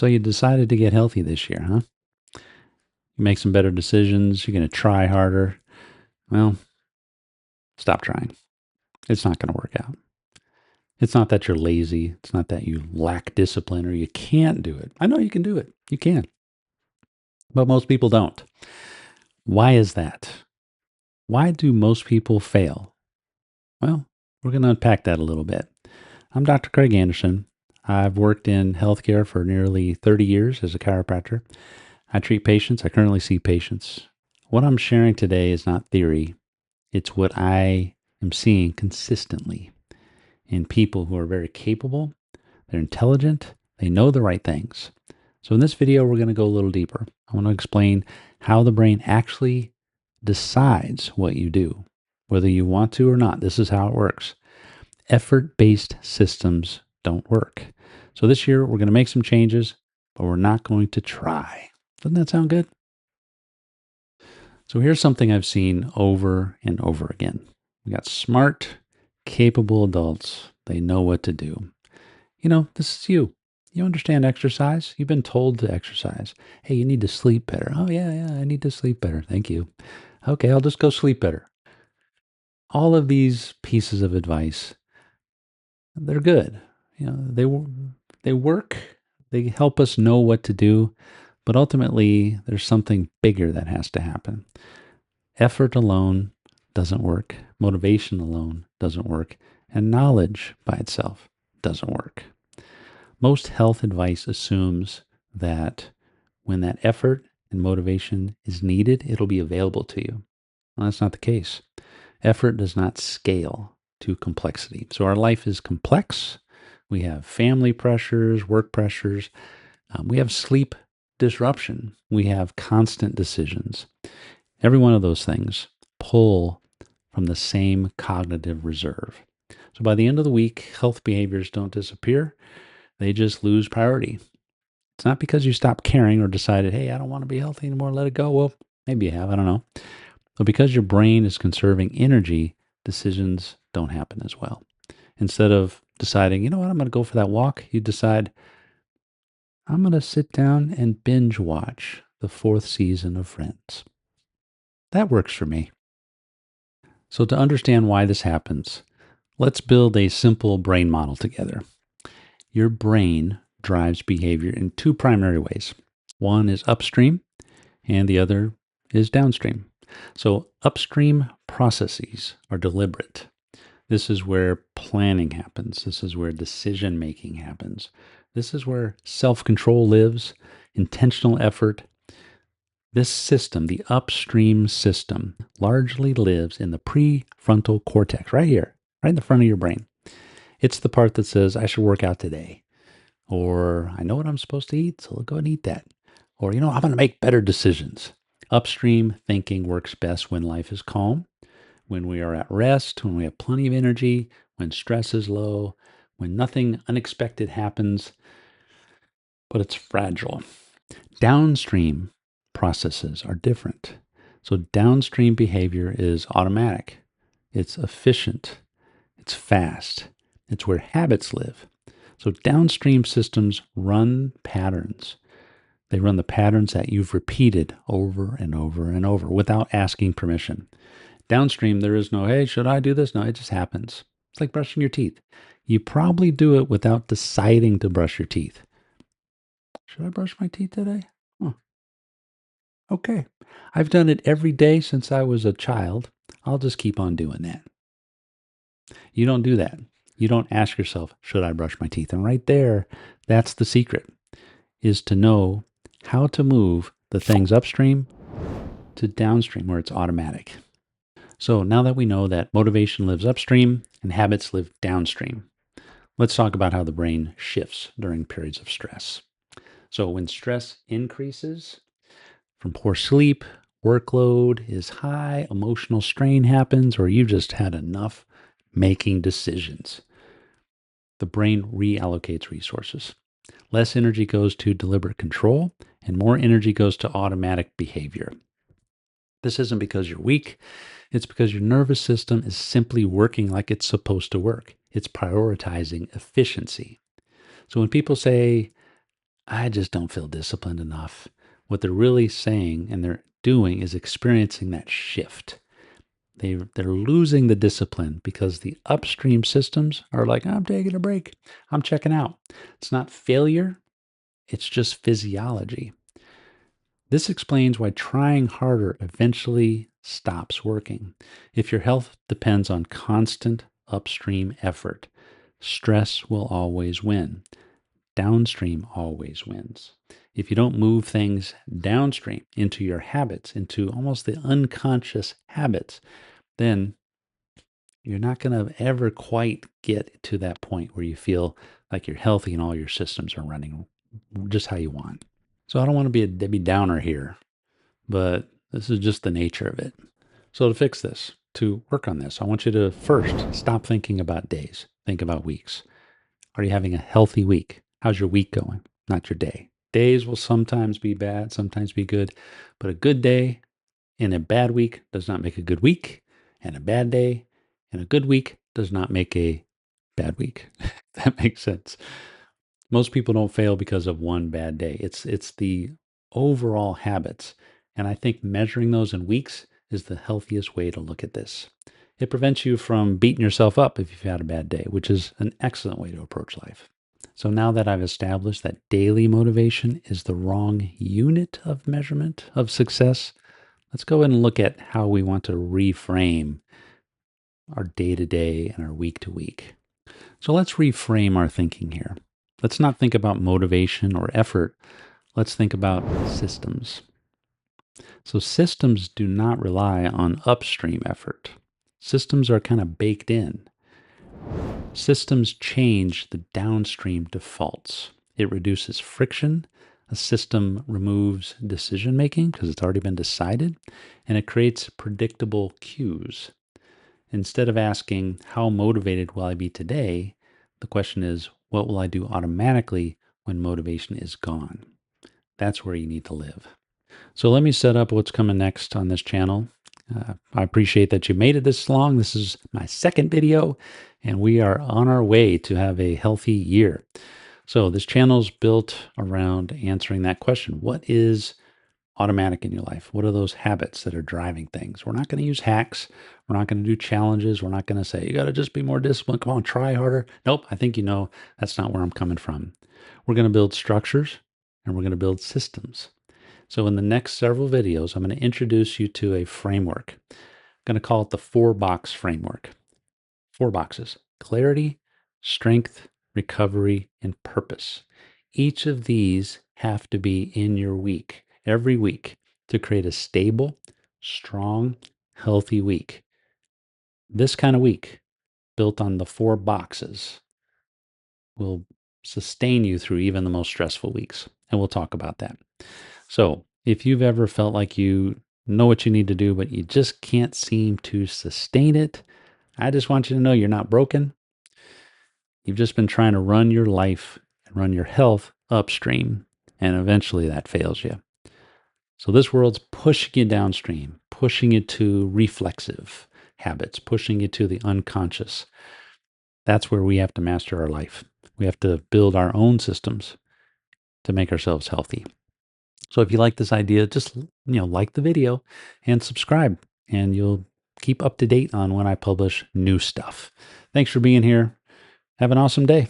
So you decided to get healthy this year, huh? You make some better decisions. You're going to try harder. Well, stop trying. It's not going to work out. It's not that you're lazy. It's not that you lack discipline or you can't do it. I know you can do it. You can. But most people don't. Why is that? Why do most people fail? Well, we're going to unpack that a little bit. I'm Dr. Craig Anderson. I've worked in healthcare for nearly 30 years as a chiropractor. I treat patients. I currently see patients. What I'm sharing today is not theory. It's what I am seeing consistently in people who are very capable, they're intelligent, they know the right things. So in this video, we're going to go a little deeper. I want to explain how the brain actually decides what you do, whether you want to or not. This is how it works. Effort-based systems don't work. So this year, we're going to make some changes, but we're not going to try. Doesn't that sound good? So here's something I've seen over and over again. We got smart, capable adults. They know what to do. You know, this is you. You understand exercise. You've been told to exercise. Hey, you need to sleep better. Oh, yeah, I need to sleep better. Thank you. Okay, I'll just go sleep better. All of these pieces of advice, they're good. You know, they work. They help us know what to do. But ultimately, there's something bigger that has to happen. Effort alone doesn't work. Motivation alone doesn't work. And knowledge by itself doesn't work. Most health advice assumes that when that effort and motivation is needed, it'll be available to you. Well, that's not the case. Effort does not scale to complexity. So our life is complex. We have family pressures, work pressures. We have sleep disruption. We have constant decisions. Every one of those things pull from the same cognitive reserve. So by the end of the week, health behaviors don't disappear. They just lose priority. It's not because you stopped caring or decided, hey, I don't want to be healthy anymore, let it go. Well, maybe you have, I don't know. But because your brain is conserving energy, decisions don't happen as well. Instead of deciding, you know what, I'm going to go for that walk, you decide, I'm going to sit down and binge watch the 4th season of Friends. That works for me. So to understand why this happens, let's build a simple brain model together. Your brain drives behavior in 2 primary ways. One is upstream and the other is downstream. So upstream processes are deliberate. This is where planning happens. This is where decision making happens. This is where self-control lives, intentional effort. This system, the upstream system, largely lives in the prefrontal cortex, right here, right in the front of your brain. It's the part that says, I should work out today. Or I know what I'm supposed to eat, so I'll go and eat that. Or, you know, I'm going to make better decisions. Upstream thinking works best when life is calm, when we are at rest, when we have plenty of energy, when stress is low, when nothing unexpected happens, but it's fragile. Downstream processes are different. So downstream behavior is automatic. It's efficient. It's fast. It's where habits live. So downstream systems run patterns. They run the patterns that you've repeated over and over and over without asking permission. Downstream, there is no, hey, should I do this? No, it just happens. It's like brushing your teeth. You probably do it without deciding to brush your teeth. Should I brush my teeth today? Oh, okay. I've done it every day since I was a child. I'll just keep on doing that. You don't do that. You don't ask yourself, should I brush my teeth? And right there, that's the secret, is to know how to move the things upstream to downstream where it's automatic. So now that we know that motivation lives upstream and habits live downstream, let's talk about how the brain shifts during periods of stress. So when stress increases from poor sleep, workload is high, emotional strain happens, or you've just had enough making decisions, the brain reallocates resources. Less energy goes to deliberate control, and more energy goes to automatic behavior. This isn't because you're weak. It's because your nervous system is simply working like it's supposed to work. It's prioritizing efficiency. So when people say, I just don't feel disciplined enough. What they're really saying and they're doing is experiencing that shift. They're losing the discipline because the upstream systems are like, I'm taking a break. I'm checking out. It's not failure. It's just physiology. This explains why trying harder eventually stops working. If your health depends on constant upstream effort, stress will always win. Downstream always wins. If you don't move things downstream into your habits, into almost the unconscious habits, then you're not going to ever quite get to that point where you feel like you're healthy and all your systems are running just how you want. So I don't want to be a Debbie Downer here, but this is just the nature of it. So to fix this, to work on this, I want you to first stop thinking about days, think about weeks. Are you having a healthy week? How's your week going? Not your day. Days will sometimes be bad, sometimes be good, but a good day in a bad week does not make a good week, and a bad day in a good week does not make a bad week. That makes sense. Most people don't fail because of one bad day. It's the overall habits. And I think measuring those in weeks is the healthiest way to look at this. It prevents you from beating yourself up if you've had a bad day, which is an excellent way to approach life. So now that I've established that daily motivation is the wrong unit of measurement of success, let's go ahead and look at how we want to reframe our day to day and our week to week. So let's reframe our thinking here. Let's not think about motivation or effort. Let's think about systems. So systems do not rely on upstream effort. Systems are kind of baked in. Systems change the downstream defaults. It reduces friction. A system removes decision making because it's already been decided, and it creates predictable cues. Instead of asking, how motivated will I be today? The question is, what will I do automatically when motivation is gone? That's where you need to live. So let me set up what's coming next on this channel. I appreciate that you made it this long. This is my second video, and we are on our way to have a healthy year. So this channel is built around answering that question. What is automatic in your life? What are those habits that are driving things? We're not going to use hacks. We're not going to do challenges. We're not going to say, you got to just be more disciplined. Come on, try harder. Nope. I think you know that's not where I'm coming from. We're going to build structures and we're going to build systems. So in the next several videos, I'm going to introduce you to a framework. I'm going to call it the 4-box framework. 4 boxes: clarity, strength, recovery, and purpose. Each of these have to be in your week, every week, to create a stable, strong, healthy week. This kind of week, built on the 4 boxes, will sustain you through even the most stressful weeks. And we'll talk about that. So if you've ever felt like you know what you need to do, but you just can't seem to sustain it, I just want you to know you're not broken. You've just been trying to run your life and run your health upstream, and eventually that fails you. So this world's pushing you downstream, pushing you to reflexive habits, pushing you to the unconscious. That's where we have to master our life. We have to build our own systems to make ourselves healthy. So if you like this idea, just like the video and subscribe, and you'll keep up to date on when I publish new stuff. Thanks for being here. Have an awesome day.